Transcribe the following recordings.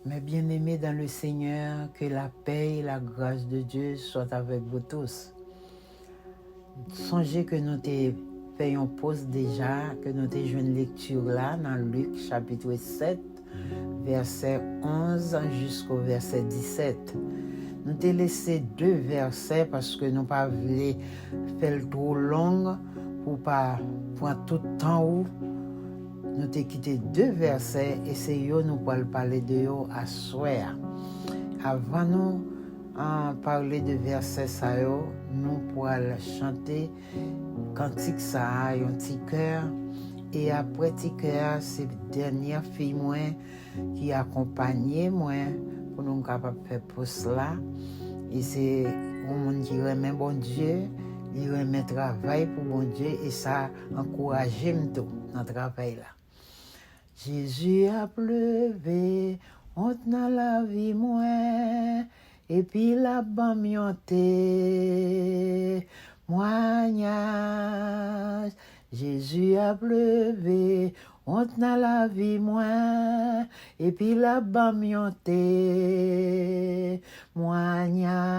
Mes bien-aimés dans le Seigneur, que la paix et la grâce de Dieu soient avec vous tous. Songez que nous te faisons pause déjà, que nous te jouons une lecture là dans Luc chapitre 7, verset 11 jusqu'au verset 17. Nous te laissé 2 versets parce que nous pas voulu faire trop long pour pas prendre tout le temps où nous te quitté 2 versets et c'est yo nous pour parler de yo à soir. Avant nous parler de versets ça yo, nous pourrons chanter cantique ça un petit cœur et après petit cœur c'est dernière fille moi qui accompagnait moi pour nous capable faire pour cela et c'est un monde qui remet bon Dieu, il remet travail pour bon Dieu et ça encourage tout dans le travail là. Jésus a pleuvé, on dans la vie moins, et puis la bamionté, moignage. Jésus a pleuvé, on dans la vie moins, et puis la bamionté, moignage.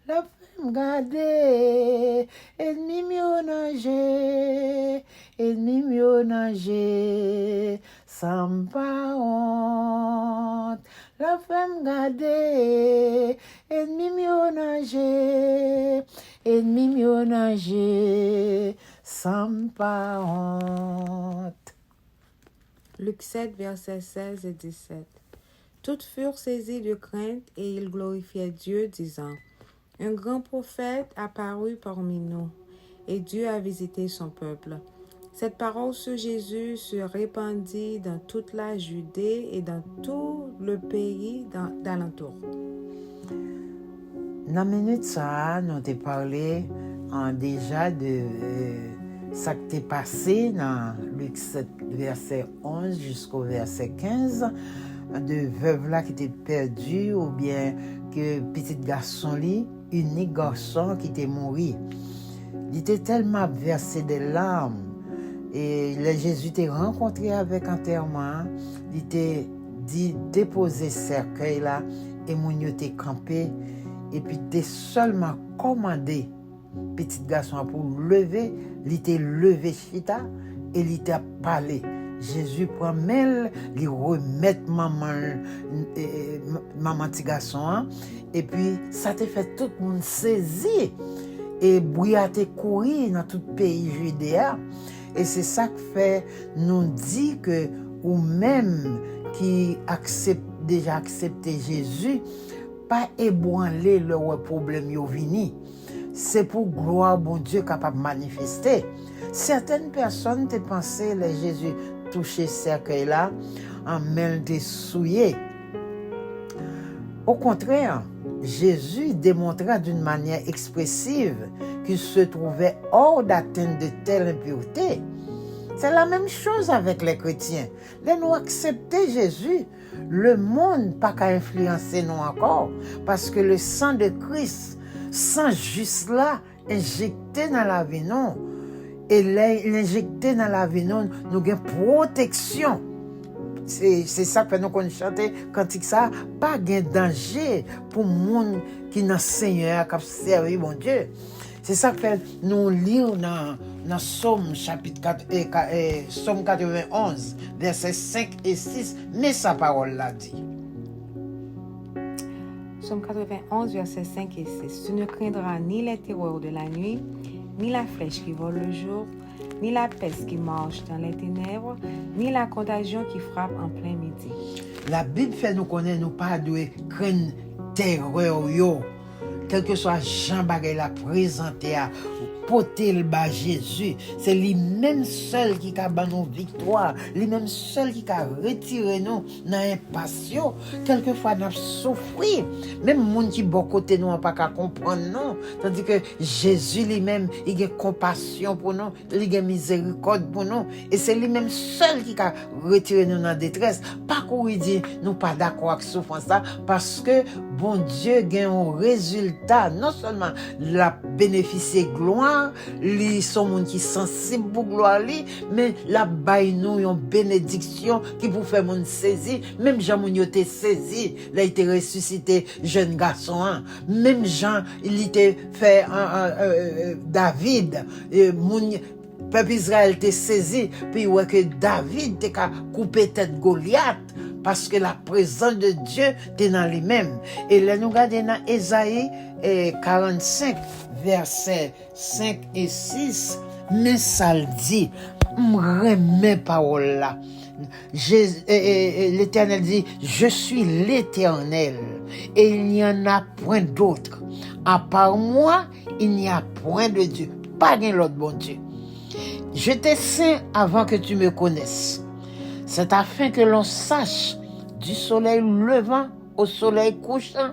La femme gardée, ennemi mieux nager, ennemi mieux nager, sans pas honte. La femme gardée, ennemi mieux nager, ennemi mieux nager, sans pas honte. Luc 7, versets 16 et 17. Toutes furent saisies de crainte et ils glorifiaient Dieu, disant: un grand prophète apparut parmi nous, et Dieu a visité son peuple. Cette parole sur Jésus se répandit dans toute la Judée et dans tout le pays d'alentour. Dans la minute ça, nous avons parlé déjà de ça qui t'est passé dans Luc 7, verset 11 jusqu'au verset 15, de veuve là qui était perdue ou bien que petit garçon li, unique garçon qui était mort. Il était tellement versé des larmes et Jésus t'a rencontré avec enterrement, il t'a dit déposer cercueil là et mon yo t'a campé et puis t'a seulement commandé petit garçon pour lever, il t'a levé chita et il t'a parlé. Jésus prend mêle, il remet maman petit garçon et puis ça te fait tout le monde saisir et bouillat te courir dans tout le pays judéa et c'est ça qui fait nous dit que ou même qui déjà accepté Jésus pas ébranler leur problème yo vini. C'est pour gloire bon Dieu capable manifester. Certaines personnes te pensaient les Jésus toucher cercueil là en main de souillé. Au contraire, Jésus démontra d'une manière expressive qu'il se trouvait hors d'atteinte de telle impureté. C'est la même chose avec les chrétiens. Les nous accepter Jésus, le monde pas qu'à influencer nous encore parce que le sang de Christ, sang juste là, injecté dans la vie non. Et l'injecter dans la vie nous avons protection. C'est ça que nous chanter cantique ça, pas de danger pour monde qui dans Seigneur qui servi bon Dieu. C'est ça que nous lire dans Somme chapitre 4 Somme 91 versets 5 et 6, mais sa parole l'a dit. Somme 91 versets 5 et 6. Tu ne craindras ni les terreurs de la nuit, ni la flèche qui vole le jour, ni la peste qui marche dans les ténèbres, ni la contagion qui frappe en plein midi. La Bible fait nous connaître nous pas de craindre terreur yo. Quel que soit Jean bagay la présenté à porter le bas Jésus, c'est lui-même seul qui a ban nous victoire, lui-même seul qui a retiré nous dans impatient, quelquefois nous souffrir, même monde qui bon côté nous pas qu'à comprendre non, tandis que Jésus lui-même il a compassion pour nous, il a miséricorde pour nous et c'est lui-même seul qui a retiré nous dans détresse, pas qu'on dit nous pas d'accord avec souffrance ça parce que bon Dieu gagne un résultat. Non seulement la bénéficier gloire, li son monde qui sensible pour gloire li, mais la baille nous une bénédiction qui pour faire monde saisi, même Jean moun yo te saisi, là il était ressuscité jeune garçon, hein. Même Jean il était fait David, peuple Israël te saisi, puis ouais que David te ka coupé tête Goliath parce que la présence de Dieu était dans lui-même. Et là nous regardons dans Ésaïe 45 versets 5 et 6, mais ça le dit, m'remet parole là. L'Éternel dit, je suis l'Éternel et il n'y en a point d'autre. À part moi, il n'y a point de Dieu. Pas d'un autre bon Dieu. Je t'ai saint avant que tu me connaisses. C'est afin que l'on sache du soleil levant au soleil couchant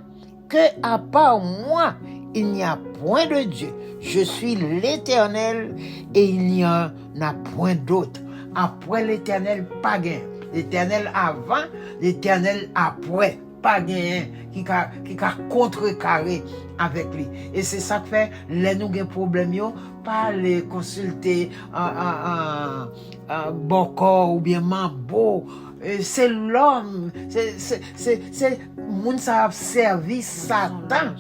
que à part moi, il n'y a point de Dieu. Je suis l'Éternel et il n'y en a point d'autre. Après l'Éternel, pas gain. L'Éternel avant, l'Éternel après. Pas gain qui a contrecarré avec lui. Et c'est ça que fait, les nous avons problème, pas les consulter bon corps ou bien mambo. C'est l'homme, c'est moun sa servi Satan.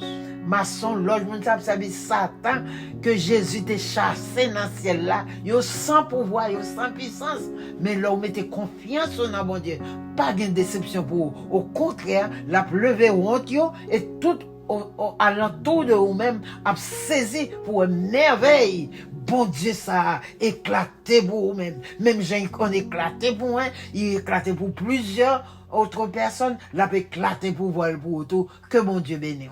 Maçon, loge, moun sa servi Satan que Jésus t'a chassé dans le ciel là. Yo sans pouvoir, yo sans puissance. Mais là, on mettez confiance en bon Dieu. Pas de déception pour vous. Au contraire, la lever honte yo et tout alentour de vous-même a saisi pour une merveille. Bon Dieu, ça a éclaté pour vous-même. Même gens qui ont éclaté pour moi, il éclaté pour plusieurs autres personnes, l'a éclaté pour vous pour tout. Que bon Dieu bénisse.